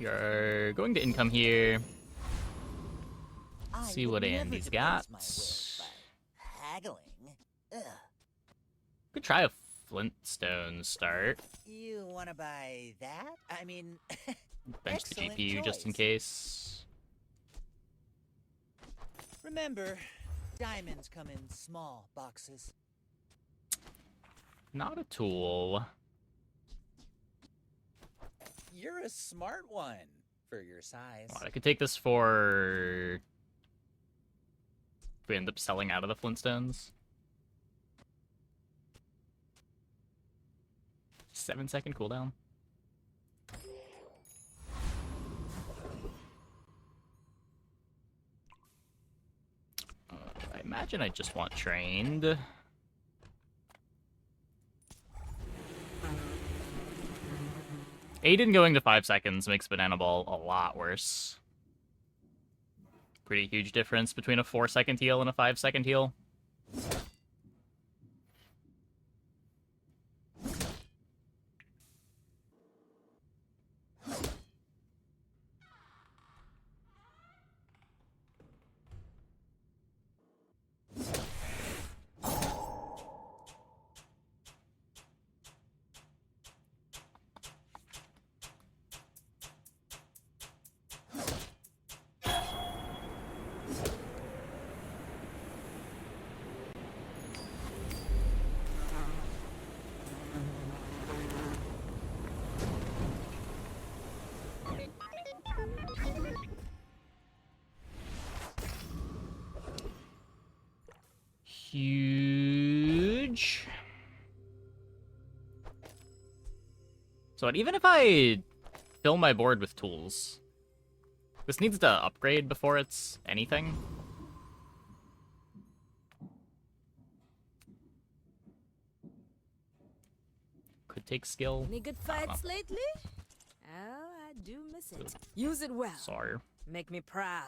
We are going to income here. I See would what never Andy's depose got. my will by haggling. Ugh. Could try a Flintstone start. You want to buy that? I mean, Bench the excellent GPU just in choice. case. Remember, diamonds come in small boxes. Not a tool. You're a smart one for your size. Well, I could take this for... If we end up selling out of the Flintstones. 7-second cooldown. I imagine I just want trained. Aiden going to 5 seconds makes Banana Ball a lot worse. Pretty huge difference between a 4-second heal and a 5-second heal. Huge. So even if I fill my board with tools, this needs to upgrade before it's anything. Could take skill. Any good fights lately? Oh, I do miss it. Use it well. Sorry. Make me proud.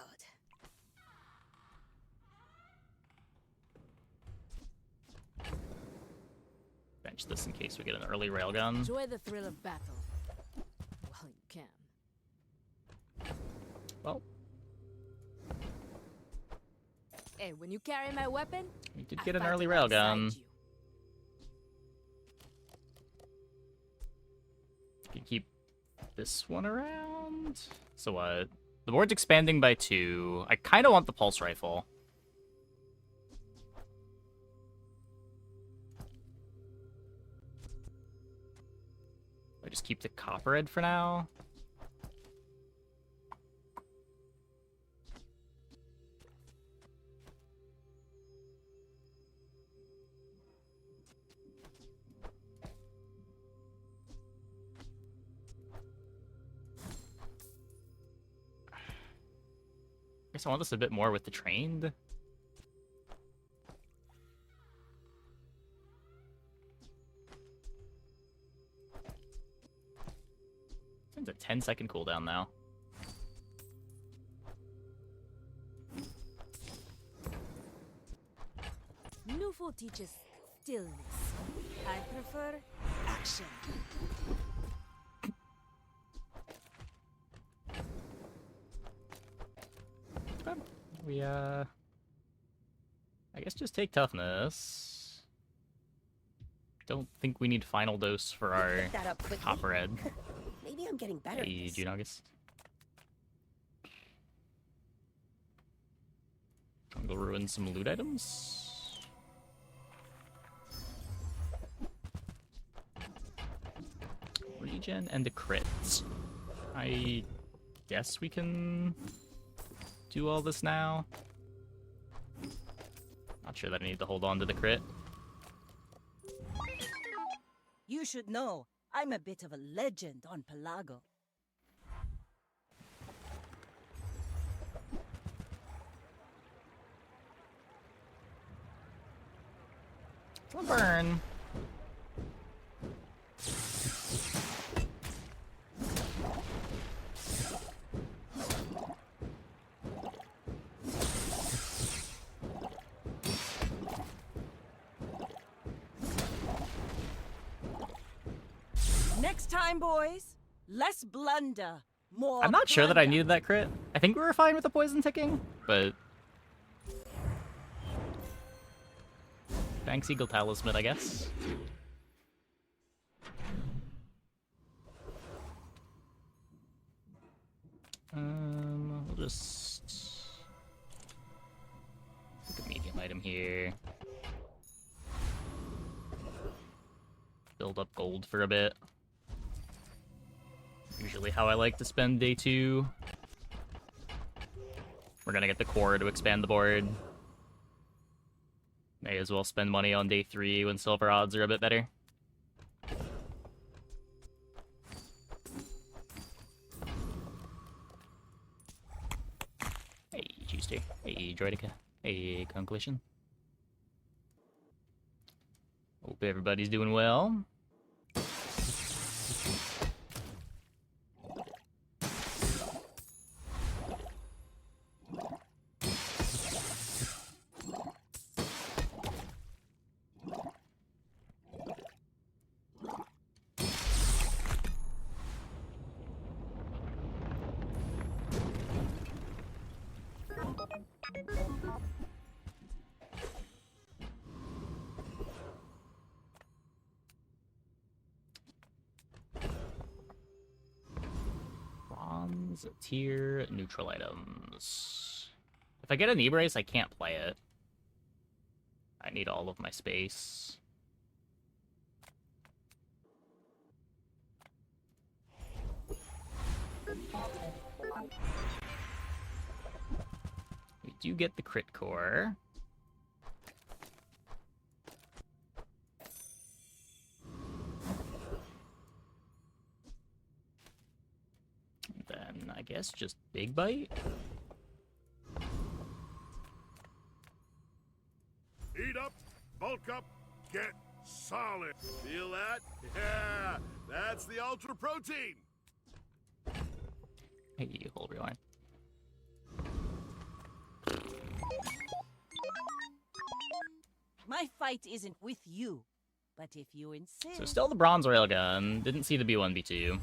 Bench this in case we get an early railgun. Enjoy the thrill of battle. While you can. Well, Hey, when you carry my weapon, we did I get an fight early alongside railgun. you. Could keep this one around. So what? The board's expanding by 2. I kind of want the pulse rifle. I just keep the copperhead for now. I guess I want this a bit more with the trained. It's a 10-second cooldown now. Nufo teaches stillness. I prefer action. We, I guess just take toughness. Don't think we need final dose for our Pick that up quickly. copperhead. Maybe I'm getting better at Hey, this. June August. I'm gonna go ruin some loot items. Regen and a crit. I guess we can do all this now. Not sure that I need to hold on to the crit. You should know, I'm a bit of a legend on Pelago. Slow burn. Next time, boys, less blunder More I'm not sure that I plunder. needed that crit. I think we were fine with the poison ticking, but... Thanks, Eagle Talisman, I guess. We'll just... Pick a medium item here. Build up gold for a bit. Usually how I like to spend day 2. We're gonna get the core to expand the board. May as well spend money on day 3 when silver odds are a bit better. Hey, Tuesday. Hey, Droidica. Hey, Conclusion. Hope everybody's doing well. Bronze tier neutral items. If I get an E-Brace, I can't play it. I need all of my space. We do get the crit core. Then I guess just big bite. Eat up, bulk up, get solid. Feel that? Yeah, that's the ultra protein. Hey, hold rewind. My fight isn't with you, but if you insist. So still the bronze railgun. Didn't see the B1, B2.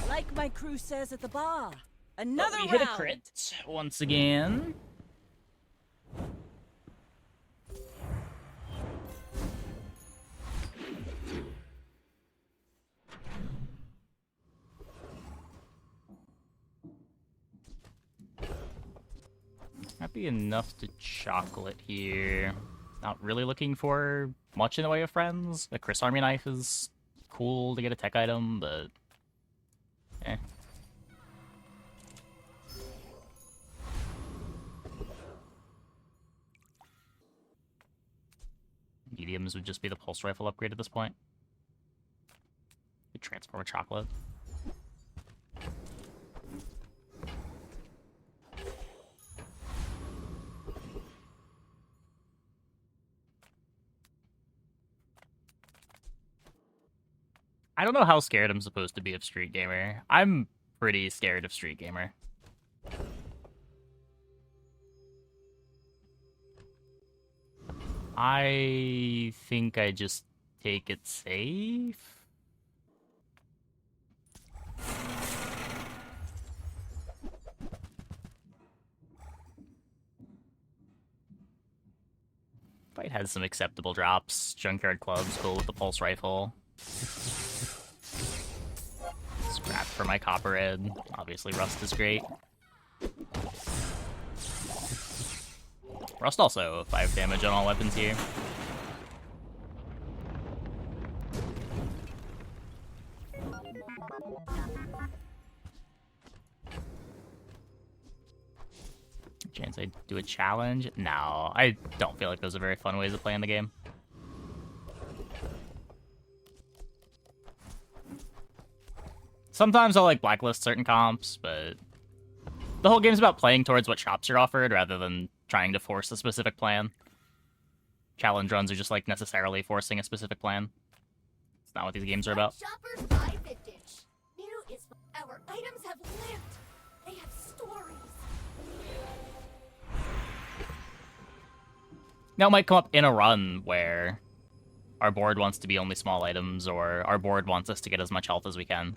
Like my crew says at the bar, another But we round. hit a crit once again. Happy enough to chocolate here. Not really looking for much in the way of friends. The Chris Army knife is cool to get a tech item, but eh. Mediums would just be the pulse rifle upgrade at this point. Could transform a chocolate. I don't know how scared I'm supposed to be of Street Gamer. I'm pretty scared of Street Gamer. I think I just take it safe. Fight has some acceptable drops. Junkyard Club's cool with the pulse rifle. Scrap for my copper ed. Obviously Rust is great. Rust also 5 damage on all weapons here. Chance I do a challenge? No, I don't feel like those are very fun ways of playing the game. Sometimes I'll like blacklist certain comps, but the whole game's about playing towards what shops you're offered rather than trying to force a specific plan. Challenge runs are just like necessarily forcing a specific plan. It's not what these games are about. Shoppers buy vintage. New is our items have lived. They have stories. Now it might come up in a run where our board wants to be only small items, or our board wants us to get as much health as we can.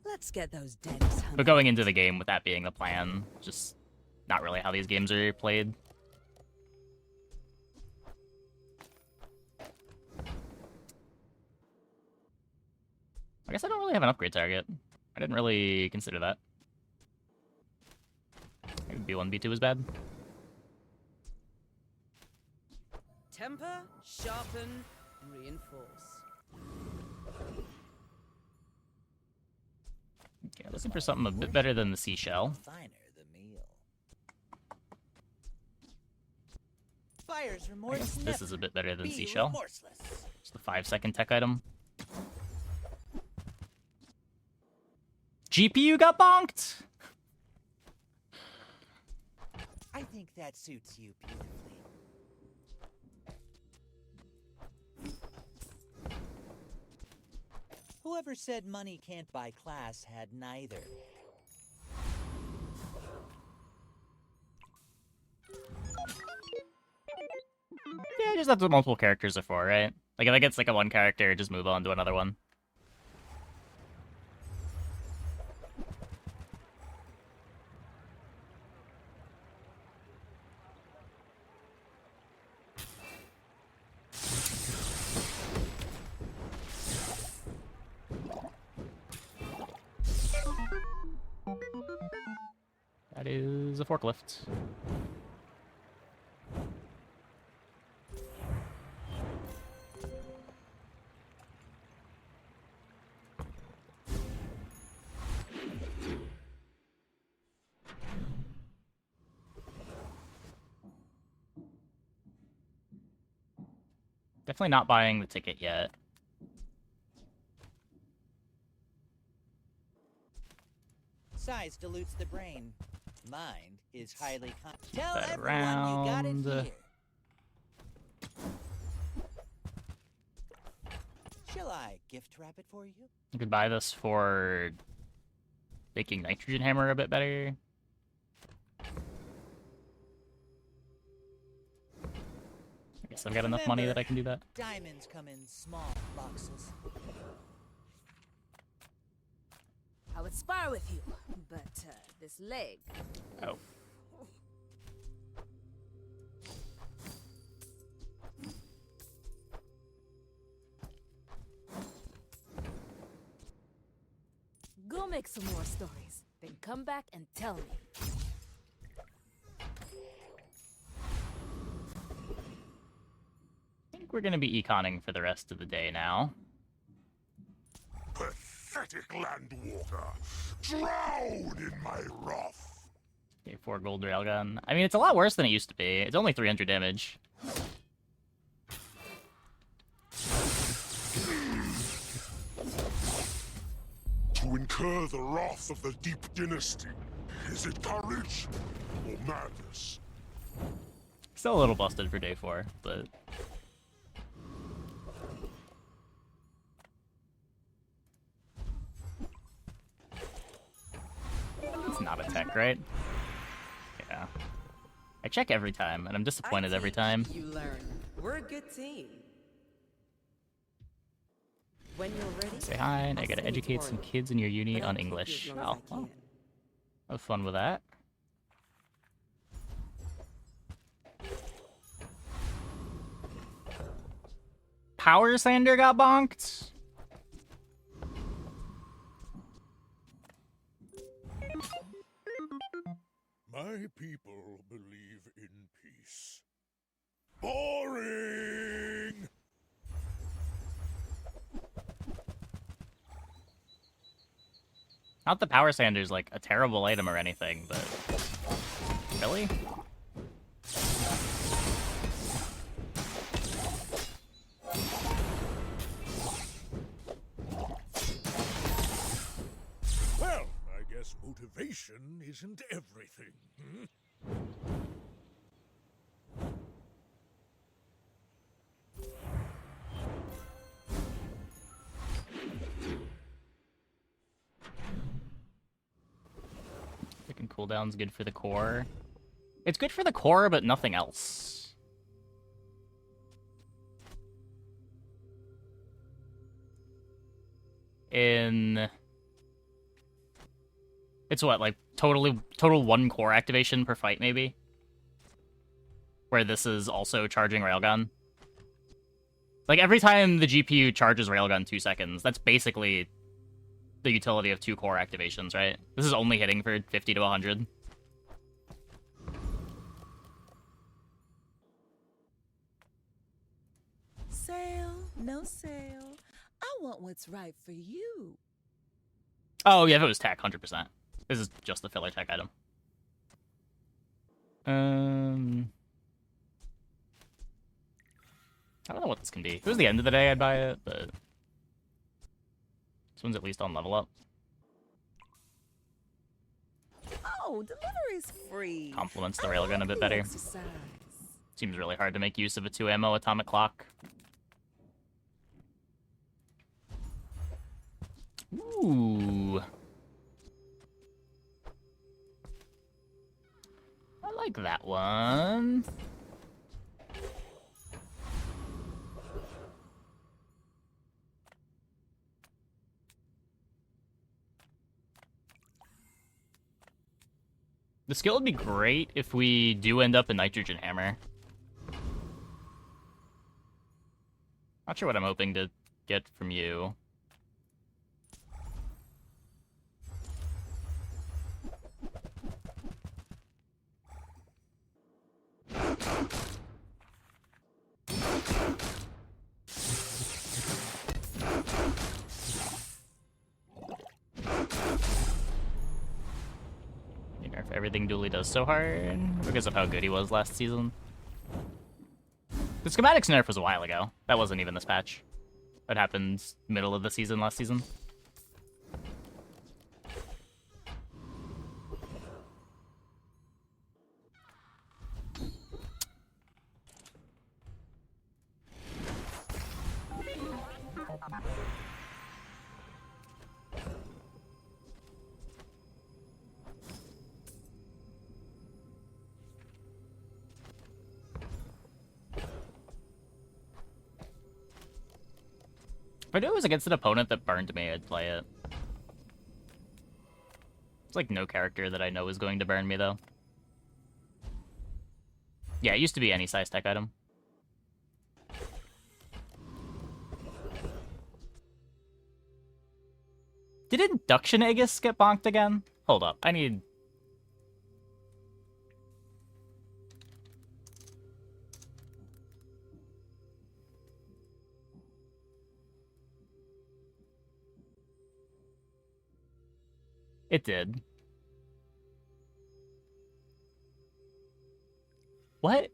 Let's get those dents hung. But going into the game with that being the plan, just not really how these games are played. I guess I don't really have an upgrade target. I didn't really consider that. Maybe B1, B2 is bad. Temper, sharpen, reinforce. Okay, looking for something a bit better than the seashell. Finer the meal. Fires I remorse guess this never. is a bit better than Be seashell. remorseless. It's the 5-second tech item. GPU got bonked! I think that suits you beautifully. Whoever said money can't buy class had neither. Yeah, just that's what multiple characters are for, right? Like, if I get like a one character, just move on to another one. That is a forklift. Definitely not buying the ticket yet. Size dilutes the brain. Mind is highly Tell that everyone you got it around. here. Shall I gift wrap it for you? You could buy this for making nitrogen hammer a bit better. I guess I've got enough money that I can do that. Diamonds come in small boxes. I would spar with you, but this leg. Oh. Go make some more stories, then come back and tell me. I think we're gonna be econing for the rest of the day now. Pathetic land walker, drown in my wrath. Okay, 4 gold railgun. I mean, it's a lot worse than it used to be. It's only 300 damage. To incur the wrath of the Deep Dynasty, is it courage or madness? Still a little busted for day 4, but... It's not a tech, right? Yeah. I check every time, and I'm disappointed every time. You learn. We're a good team. When you're ready, Say hi, and I I'll gotta send you educate to some Orient, kids in your uni but I'll on keep you English. as long as Oh, I well. can. Have fun with that. Power Sander got bonked? My people believe in peace. Boring! Not that Power Sander's like a terrible item or anything, but... Really? Well, I guess motivation isn't everything. Hmm? cooldown's good for the core. It's good for the core, but nothing else. It's what, like, total 1 core activation per fight, maybe? Where this is also charging Railgun. Like, every time the GPU charges Railgun 2 seconds, that's basically the utility of 2 core activations, right? This is only hitting for 50 to 100. Sale, no sale. I want what's right for you. Oh, yeah, if it was tech, 100%. This is just the filler tech item. I don't know what this can be. If it was the end of the day, I'd buy it, but this one's at least on level up. Oh, delivery's free. Complements the railgun a bit better. Exercise. Seems really hard to make use of a 2 ammo atomic clock. Ooh. I like that one. The skill would be great if we do end up a nitrogen hammer. Not sure what I'm hoping to get from you. If everything Dooley does so hard because of how good he was last season. The schematics nerf was a while ago. That wasn't even this patch. That happened middle of the season last season. If I knew it was against an opponent that burned me, I'd play it. It's like no character that I know is going to burn me, though. Yeah, it used to be any size tech item. Did Induction Aegis get bonked again? Hold up, I need... It did. What?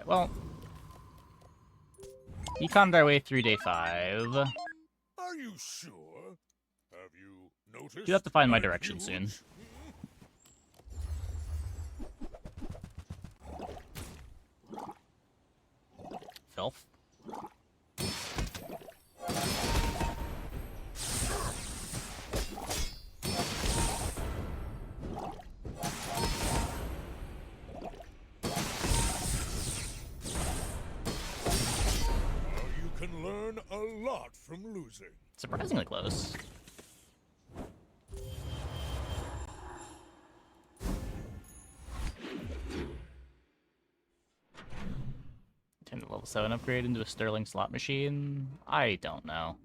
Well, econned our way through day 5. Are you sure? Have you noticed? Do have to find my direction soon. Filth. Learn a lot from losing. Surprisingly close. Turn the level 7 upgrade into a Sterling slot machine? I don't know.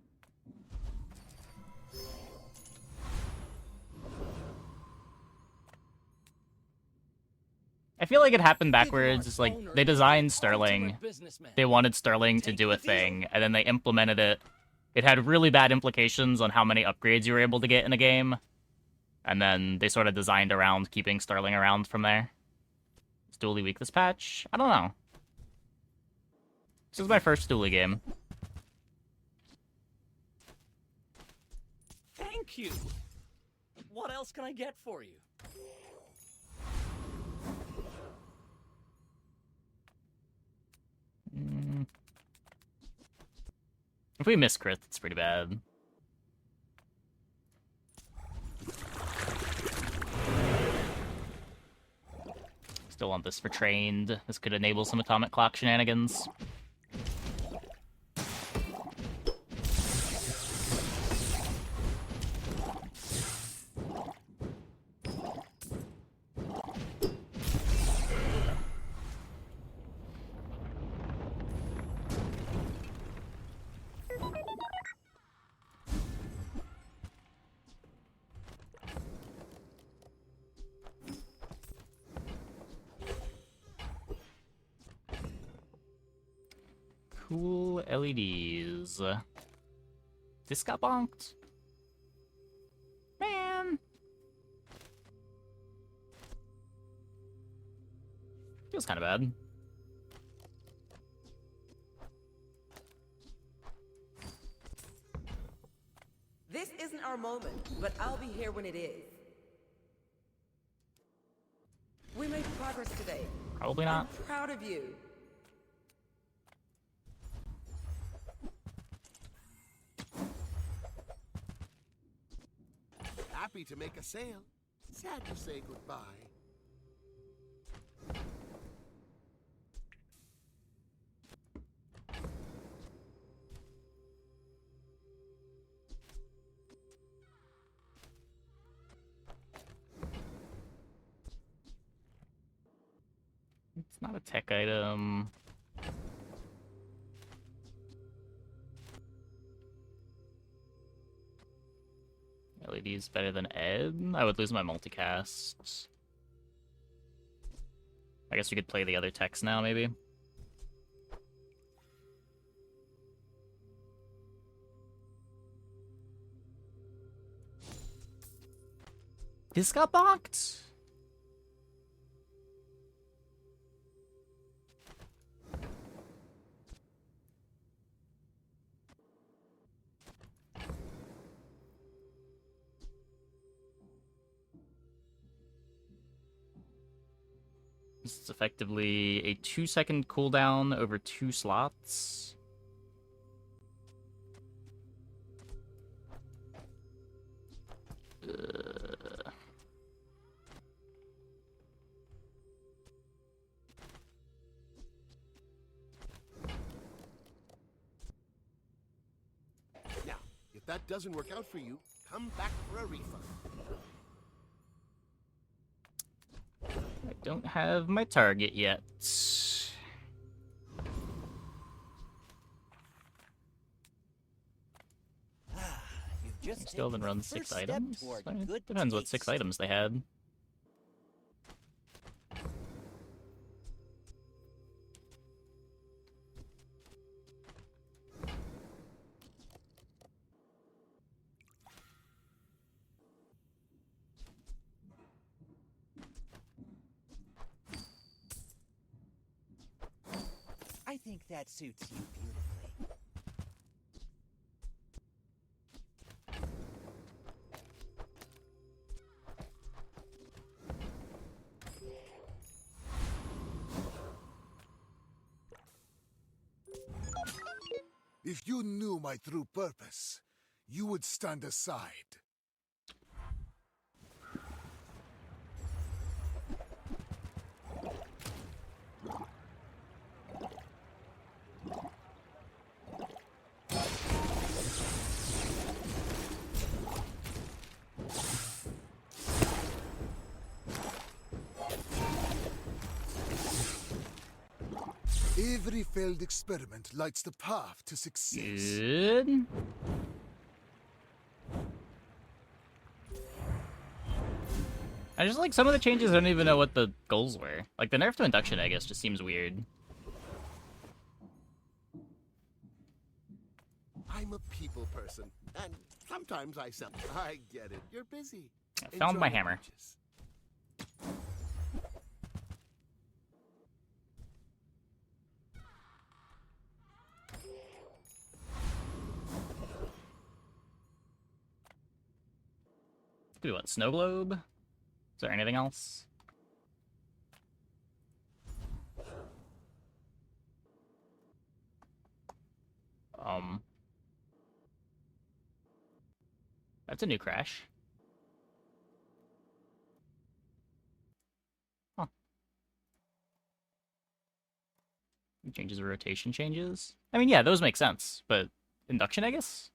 I feel like it happened backwards. It's like, they designed Sterling, they wanted Sterling to do a thing, and then they implemented it. It had really bad implications on how many upgrades you were able to get in a game. And then they sort of designed around keeping Sterling around from there. Is Dually weak this patch? I don't know. This is my first Dually game. Thank you. What else can I get for you? If we miss crit, it's pretty bad. Still want this for trained. This could enable some atomic clock shenanigans. Cool LEDs. This got bonked? Man. Feels kind of bad. This isn't our moment, but I'll be here when it is. We made progress today. Probably not. I'm proud of you. Happy to make a sale. Sad to say goodbye. It's not a tech item. LED's better than Ed? I would lose my multicast. I guess we could play the other techs now, maybe? This got bonked? This is effectively a 2-second cooldown over 2 slots. Now, if that doesn't work out for you, come back for a refund. I don't have my target yet. You've just Still taken haven't the run first 6 step items. toward I mean, good depends what 6 taste. items they had. I think that suits you beautifully. If you knew my true purpose, you would stand aside. Every failed experiment lights the path to success. Good. I just like some of the changes. I don't even know what the goals were. Like the nerf to induction, I guess, just seems weird. I'm a people person, and sometimes I get it. You're busy. I found my Enjoy the hammer. beaches. Do what? Snow globe? Is there anything else? That's a new crash. Huh. Changes the rotation changes. I mean, yeah, those make sense, but induction, I guess?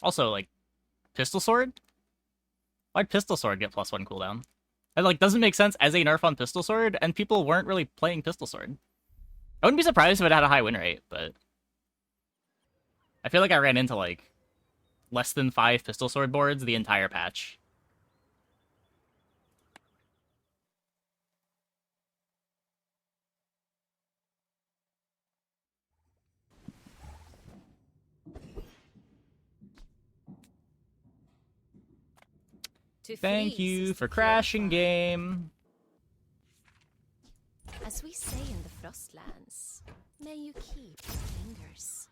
Also, like, pistol sword? Why'd pistol sword get +1 cooldown? It, like, doesn't make sense as a nerf on pistol sword, and people weren't really playing pistol sword. I wouldn't be surprised if it had a high win rate, but I feel like I ran into, like, less than 5 pistol sword boards the entire patch. To Thank freeze you is for to crashing purify. game. As we say in the Frostlands, may you keep your fingers.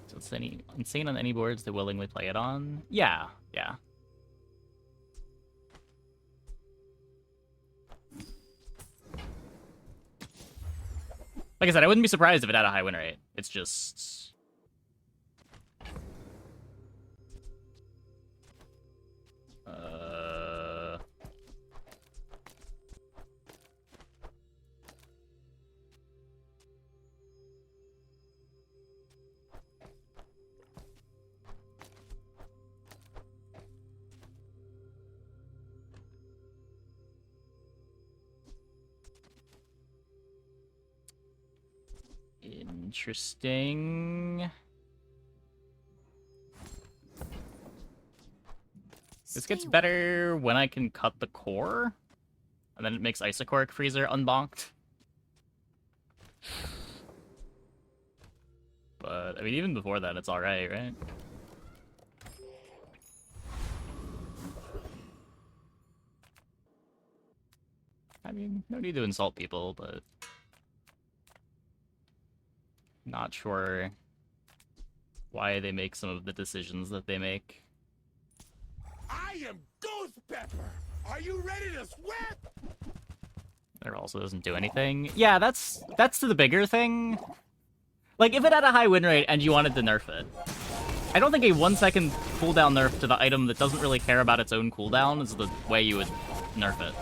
So it's insane on any boards they willingly play it on? Yeah, yeah. Like I said, I wouldn't be surprised if it had a high win rate. It's just... Interesting. This gets Stay better when I can cut the core, and then it makes Isochoric Freezer unbonked. But, I mean, even before that, it's alright, right? I mean, no need to insult people, but... Not sure why they make some of the decisions that they make. I am Ghost Pepper. Are you ready to sweat? It also doesn't do anything. Yeah, that's to the bigger thing. Like, if it had a high win rate and you wanted to nerf it, I don't think a 1 second cooldown nerf to the item that doesn't really care about its own cooldown is the way you would nerf it.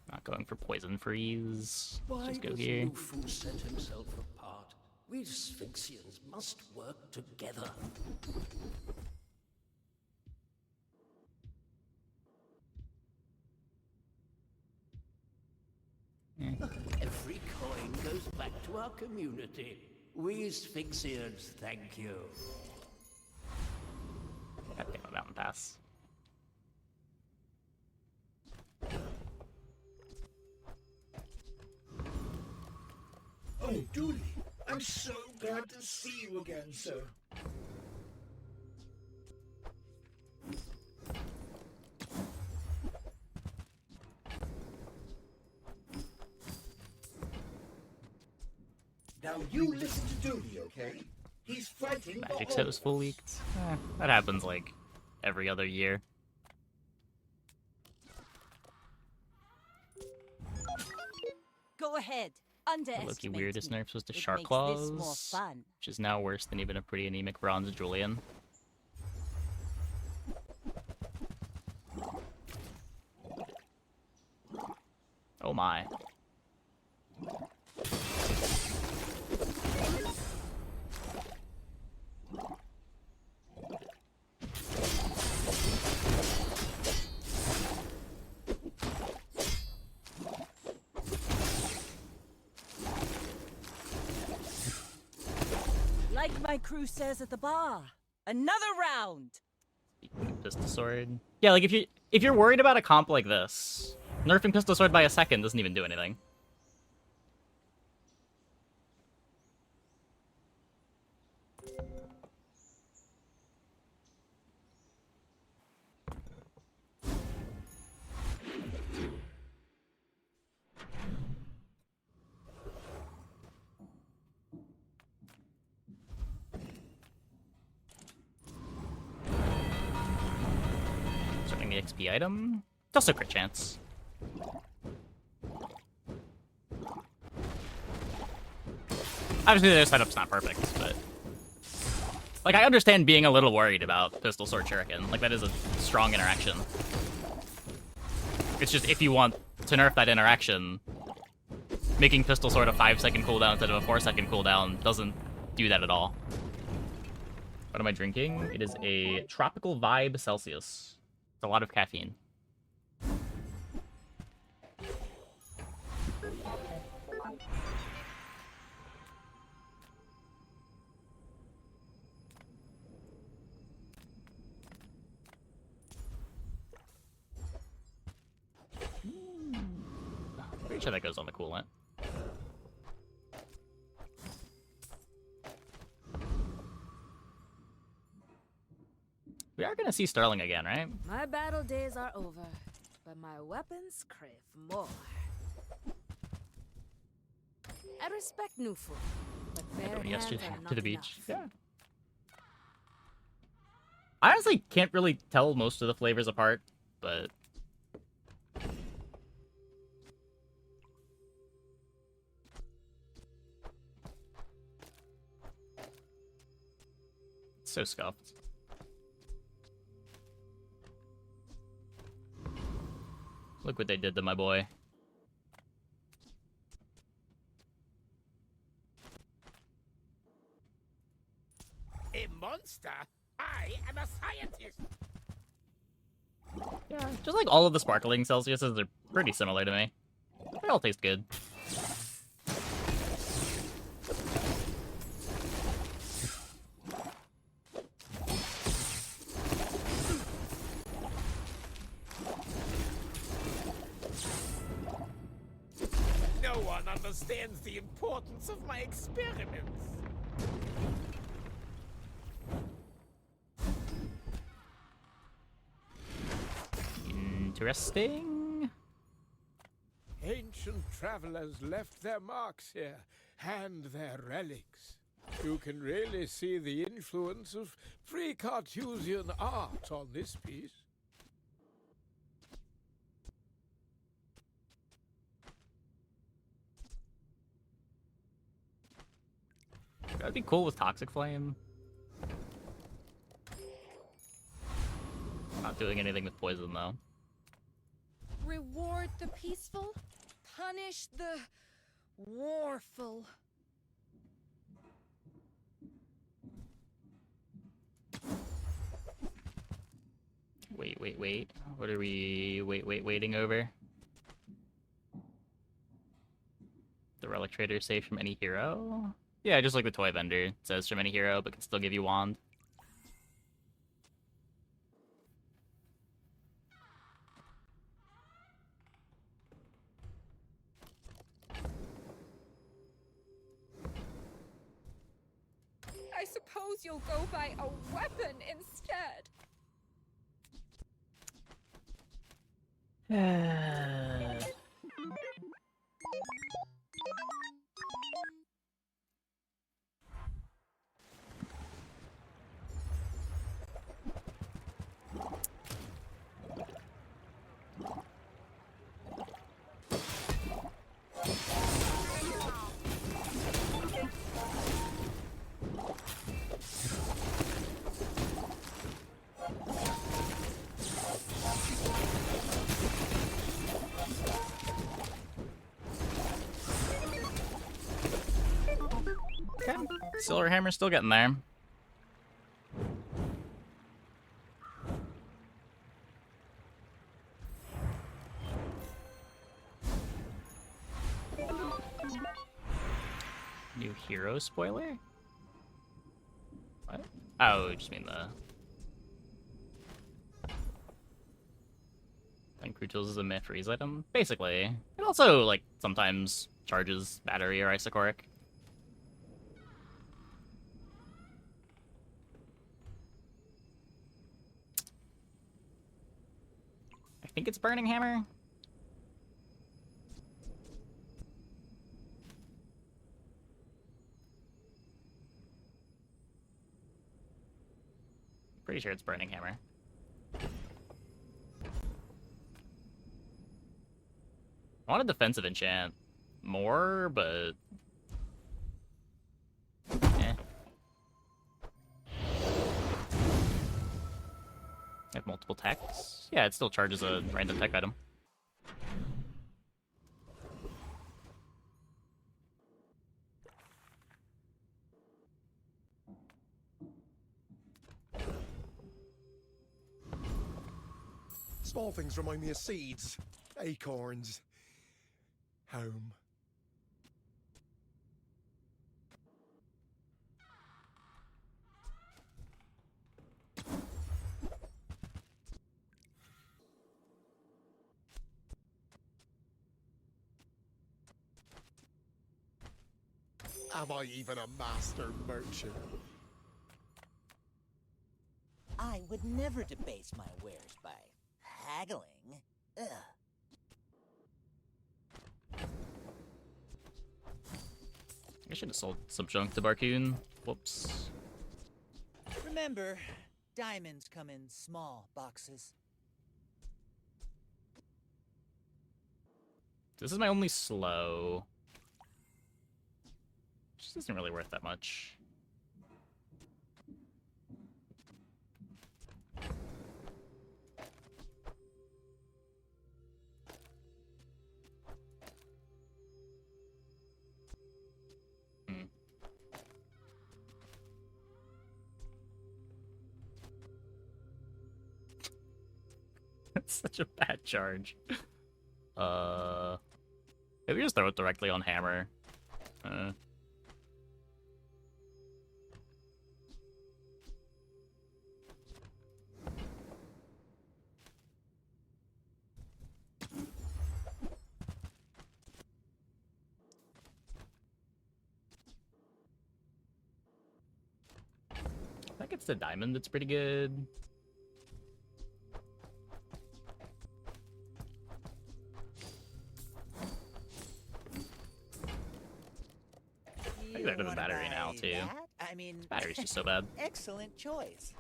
Not going for poison freeze. Why Just go does here. Lufu set himself apart? We Sphinxians must work together. Every coin goes back to our community. We Sphinxians thank you. God damn a mountain pass. Oh, Dooley, I'm so glad to see you again, sir. Now you listen to Dooley, okay? He's fighting for Magic all set was of full us. leaked. That happens like every other year. Go ahead. The Underestimate Loki weirdest me. nerfs was to It Shark makes Claws, this more fun. which is now worse than even a pretty anemic Bronze Julian. Oh my. my crew says at the bar. Another round. Pistol Sword. Yeah, like if you're worried about a comp like this, nerfing Pistol Sword by a second doesn't even do anything. Starting the XP item. It's also crit chance. Obviously their setup's not perfect, but like I understand being a little worried about Pistol Sword Shuriken. Like that is a strong interaction. It's just if you want to nerf that interaction, making Pistol Sword a 5-second cooldown instead of a 4-second cooldown doesn't do that at all. What am I drinking? It is a Tropical Vibe Celsius. It's a lot of caffeine. Pretty sure that goes on the coolant. We are gonna see Sterling again, right? My battle days are over, but my weapons crave more. I respect new food, but bare Going hands yesterday are not to the beach. enough. Yeah. I honestly can't really tell most of the flavors apart, but it's so scuffed. Look what they did to my boy. A monster? I am a scientist! Yeah, just like all of the sparkling Celsiuses, they're pretty similar to me. They all taste good. No one understands the importance of my experiments. Interesting. Ancient travelers left their marks here, and their relics. You can really see the influence of pre-Carthusian art on this piece. That'd be cool with Toxic Flame. Not doing anything with poison though. Reward the peaceful, punish the warful. Wait. What are we waiting over? The Relic Trader safe from any hero? Yeah, just like the toy vendor. It says from any hero, but can still give you wand. I suppose you'll go by a weapon instead. Okay. Silver Hammer's still getting there. New hero spoiler? Oh, you just mean the... And crew tools is a myth freeze item. Basically. It also, like, sometimes charges battery or isochoric. I think it's Burning Hammer. Pretty sure it's Burning Hammer. I want a defensive enchant more, but... eh. I have multiple techs. Yeah, it still charges a random tech item. Small things remind me of seeds, acorns, home. Am I even a master merchant? I would never debase my wares by haggling. Ugh. I should have sold some junk to Barcoon. Whoops. Remember, diamonds come in small boxes. This is my only slow. Which isn't really worth that much. That's such a bad charge. Maybe just throw it directly on hammer. I think it's the diamond that's pretty good. I think they're to the battery now, too. I mean, This battery's just so bad. Excellent choice.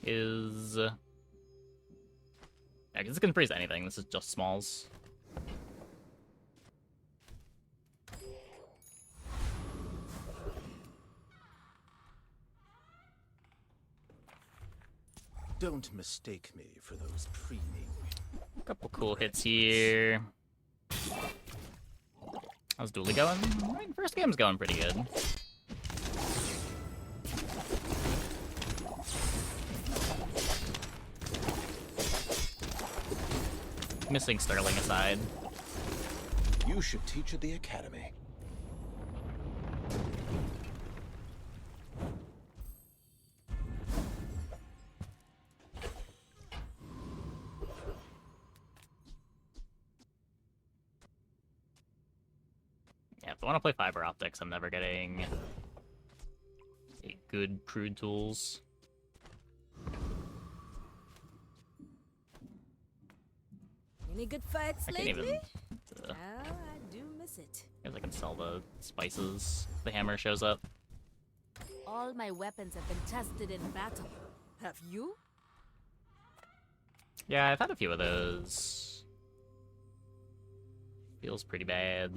Is... yeah, because this can freeze anything. This is just smalls. Don't mistake me for those preening. Couple cool hits here. How's Dooley going? I mean, first game's going pretty good. Missing Sterling aside. You should teach at the academy. Yeah, if I want to play fiber optics, I'm never getting a good crude tools. Any good fights I can't lately? even... Oh, I do miss it. I guess I can sell the spices. The hammer shows up. All my weapons have been tested in battle. Have you? Yeah, I've had a few of those. Feels pretty bad.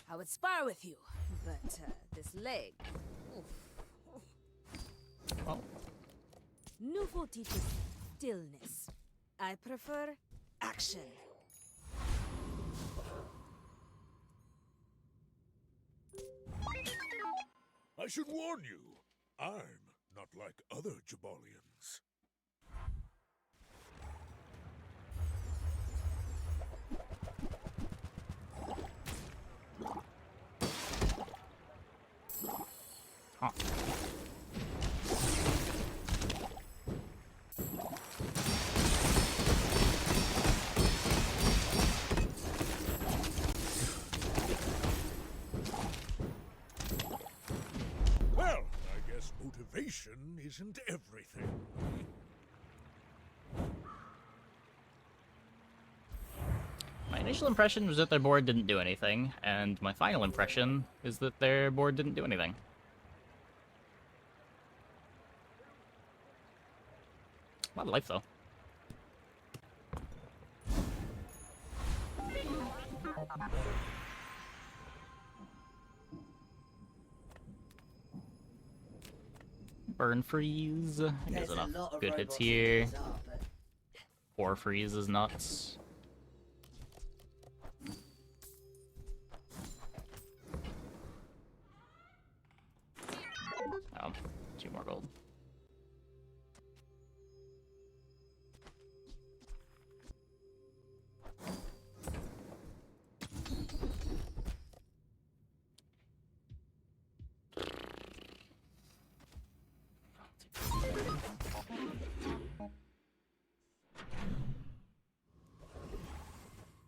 I would spar with you, but this leg. Oof. Well, Nouveau teaches stillness. I prefer action. I should warn you, I'm not like other Jabalians. Huh. Well, I guess motivation isn't everything. My initial impression was that their board didn't do anything, and my final impression is that their board didn't do anything. A lot of life, though. Burn freeze. There's enough good hits here. Core freeze is nuts. Oh, 2 more gold.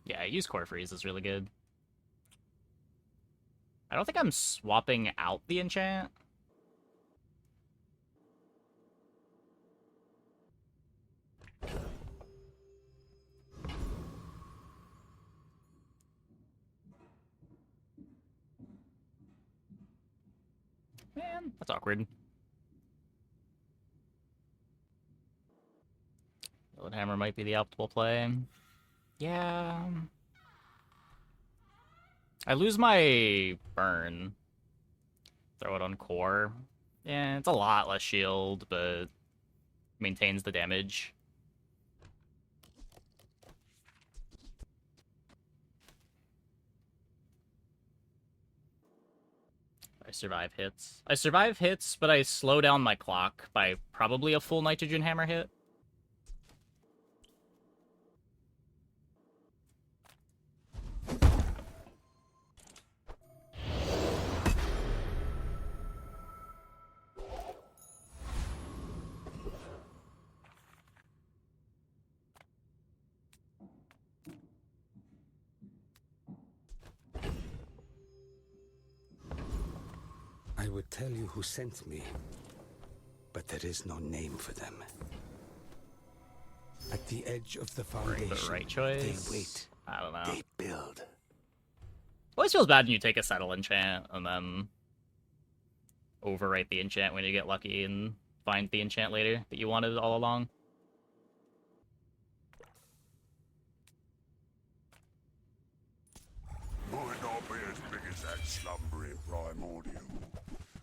Yeah, use core freeze is really good. I don't think I'm swapping out the enchant. Man, that's awkward. Bullet Hammer might be the optimal play. Yeah. I lose my burn. Throw it on core. Yeah, it's a lot less shield, but maintains the damage. I survive hits. I survive hits, but I slow down my clock by probably a full nitrogen hammer hit. I would tell you who sent me, but there is no name for them. At the edge of the foundation, the right choice. They wait. I don't know. They build. Always feels bad when you take a settle enchant and then overwrite the enchant when you get lucky and find the enchant later that you wanted all along. Might not be as big as that slumbering primordial,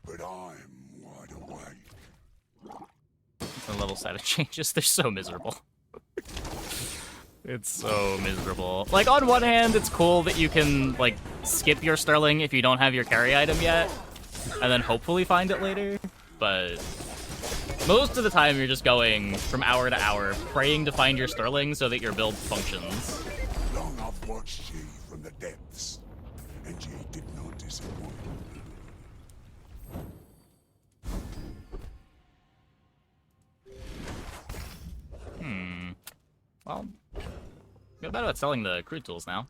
but I'm wide awake. The level status changes, they're so miserable. It's so miserable. Like, on one hand, it's cool that you can, like, skip your Sterling if you don't have your carry item yet, and then hopefully find it later, but most of the time you're just going from hour to hour, praying to find your Sterling so that your build functions. Long I've watched ye from the depths, and ye did not disappoint. Well, feel bad about selling the crude tools now.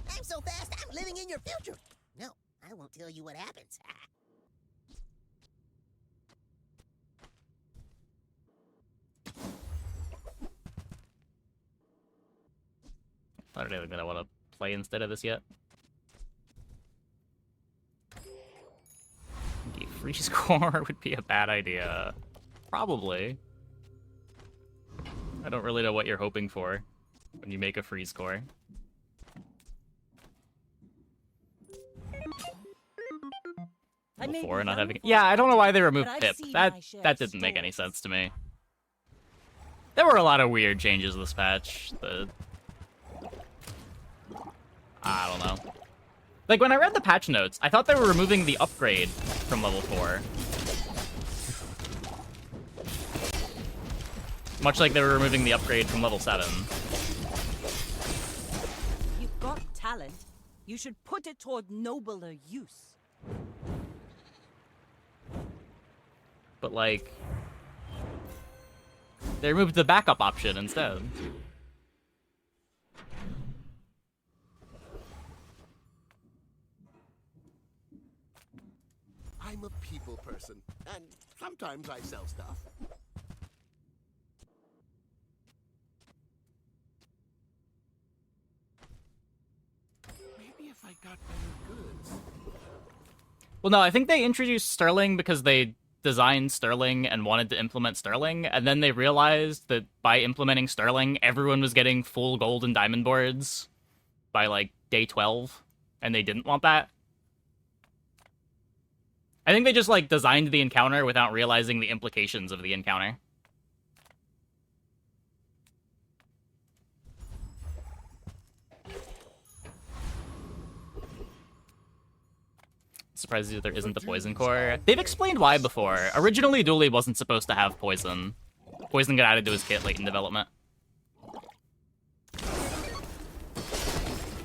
I'm so fast, I'm living in your future. No, I won't tell you what happens. I don't even know what I want to play instead of this yet. A freeze core would be a bad idea. Probably. I don't really know what you're hoping for when you make a freeze core. Before not having, yeah, I don't know why they removed Pip. That didn't make any sense to me. There were a lot of weird changes this patch. I don't know. Like, when I read the patch notes, I thought they were removing the upgrade from level 4. Much like they were removing the upgrade from level 7. You've got talent. You should put it toward nobler use. But, like, they removed the backup option instead. I'm a people person, and sometimes I sell stuff. Maybe if I got better goods. Well, no, I think they introduced Sterling because they designed Sterling and wanted to implement Sterling, and then they realized that by implementing Sterling, everyone was getting full gold and diamond boards by, like, day 12, and they didn't want that. I think they just, like, designed the encounter without realizing the implications of the encounter. Surprised that there isn't the poison core. They've explained why before. Originally, Dooley wasn't supposed to have poison. Poison got added to his kit late in development.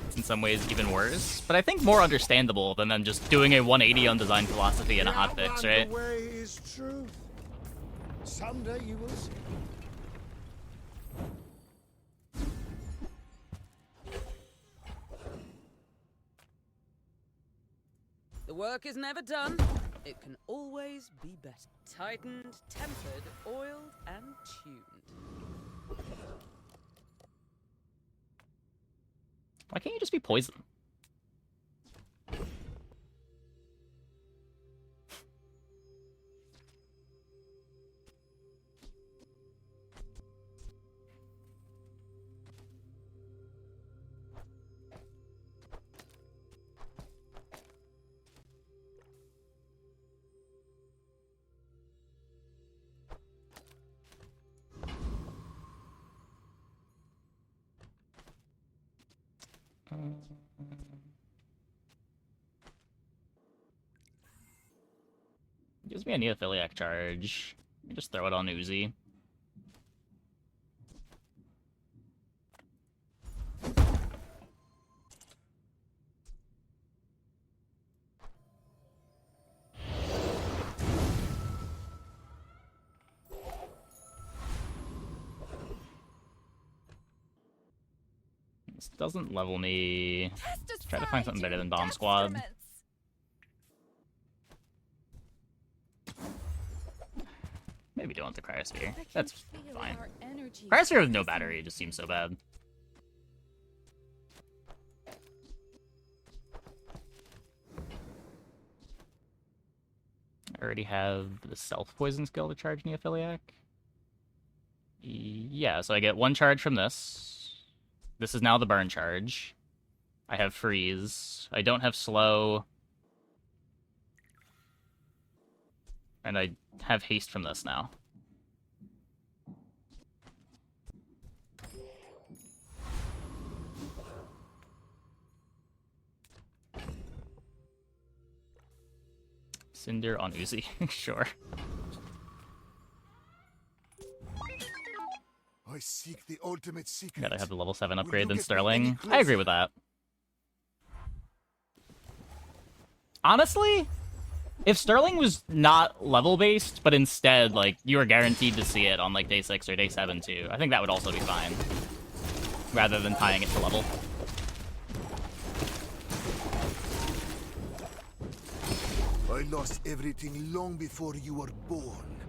It's in some ways even worse, but I think more understandable than them just doing a 180 on design philosophy and a hotfix, right? The way is truth. Someday you will see. The work is never done. It can always be better. Tightened, tempered, oiled, and tuned. Why can't you just be poison? Gives me a Neophiliac charge. Just throw it on Uzi. This doesn't level me. Let's try to find something better than Bomb Squad. Maybe don't want the Cryosphere. That's fine. Cryosphere with no battery just seems so bad. I already have the self-poison skill to charge Neophiliac. Yeah, so I get one charge from this. This is now the burn charge. I have freeze. I don't have slow. And I have haste from this now. Cinder on Uzi, sure. I seek the ultimate secret. Gotta have the level 7 upgrade than Sterling. I agree with that. Honestly, if Sterling was not level-based, but instead, like, you were guaranteed to see it on, like, day 6 or day 7, too, I think that would also be fine. Rather than tying it to level. I lost everything long before you were born.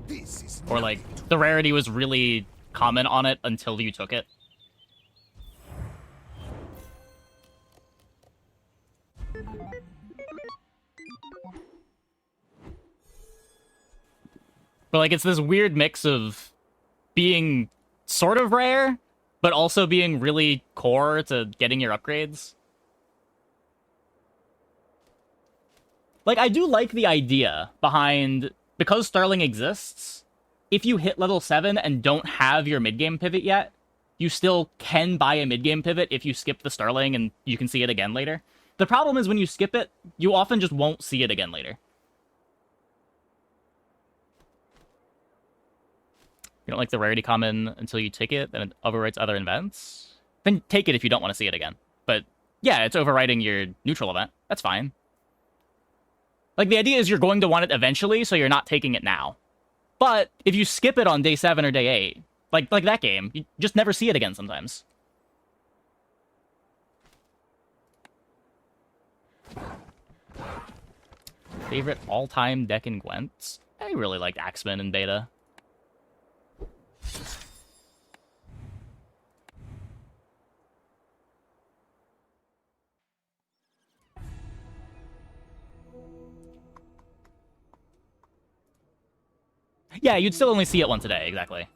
This is Or, like, the rarity was really common on it until you took it. But, like, it's this weird mix of being sort of rare, but also being really core to getting your upgrades. Like, I do like the idea behind, because Sterling exists, if you hit level 7 and don't have your mid-game pivot yet, you still can buy a mid-game pivot if you skip the Sterling and you can see it again later. The problem is when you skip it, you often just won't see it again later. You don't like the rarity common until you take it, then it overwrites other events? Then take it if you don't want to see it again. But yeah, it's overwriting your neutral event. That's fine. Like, the idea is you're going to want it eventually, so you're not taking it now. But if you skip it on day 7 or day 8, like that game, you just never see it again sometimes. Favorite all-time deck in Gwent? I really liked Axeman in beta. Yeah, you'd still only see it once a day, exactly.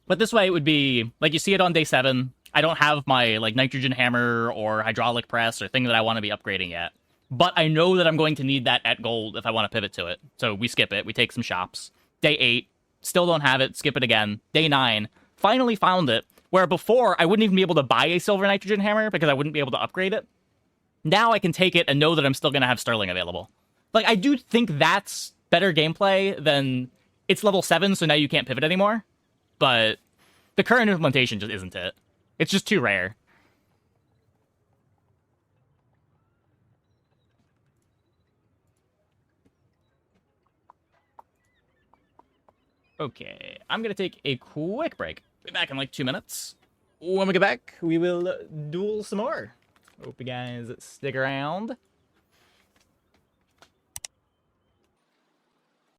But this way it would be, like, you see it on day 7. I don't have my, like, nitrogen hammer or hydraulic press or thing that I want to be upgrading yet. But I know that I'm going to need that at gold if I want to pivot to it. So we skip it, we take some shops. Day 8, still don't have it, skip it again. Day 9, finally found it, where before I wouldn't even be able to buy a silver nitrogen hammer because I wouldn't be able to upgrade it. Now I can take it and know that I'm still going to have Sterling available. Like, I do think that's better gameplay than it's level 7, so now you can't pivot anymore. But the current implementation just isn't it. It's just too rare. Okay, I'm going to take a quick break. Be back in like 2 minutes. When we get back, we will duel some more. Hope you guys stick around.